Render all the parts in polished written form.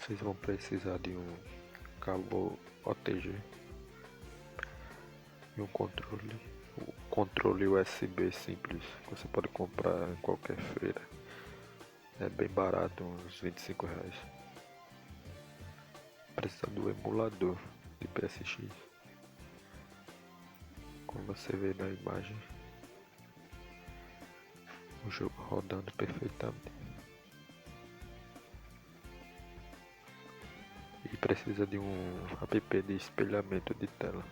Vocês vão precisar de um cabo OTG e um controle USB simples que você pode comprar em qualquer feira. É bem barato, uns R$ 25. Precisa do emulador de PSX. Como você vê na imagem, o jogo rodando perfeitamente. E precisa de um app de espelhamento de tela.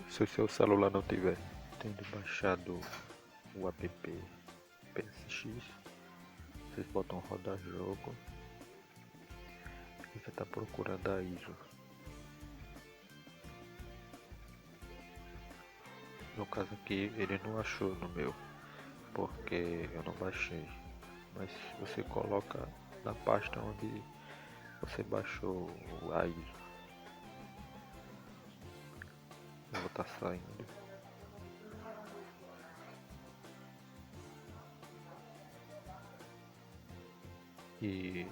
Se o seu celular não tiver, tendo baixado o app PSX, vocês botam rodar jogo e vai estar procurando a ISO. No caso aqui ele não achou no meu, porque eu não baixei. Mas você coloca na pasta onde você baixou a ISO. Eu vou estar saindo. E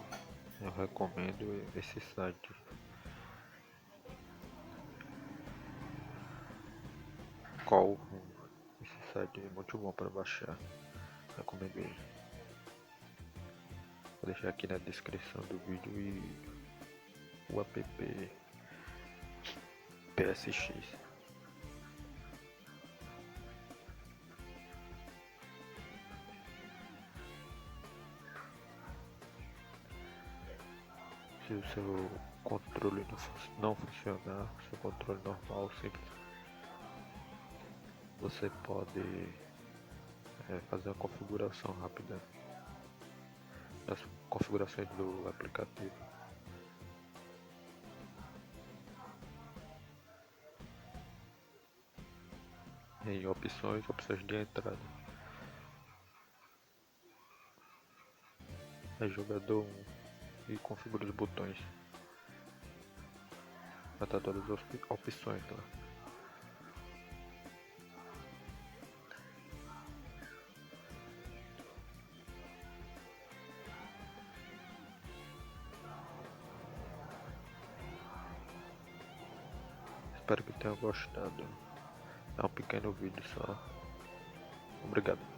eu recomendo esse site. Call. Esse site é muito bom para baixar. Recomendo ele. Vou deixar aqui na descrição do vídeo e o app PSX. Se o seu controle não funcionar, seu controle normal simples, você pode fazer uma configuração rápida das configurações do aplicativo. Em opções de entrada. É jogador 1 e configura os botões. Vai estar todas as opções lá. Espero que tenham gostado. É um pequeno vídeo só. Obrigado.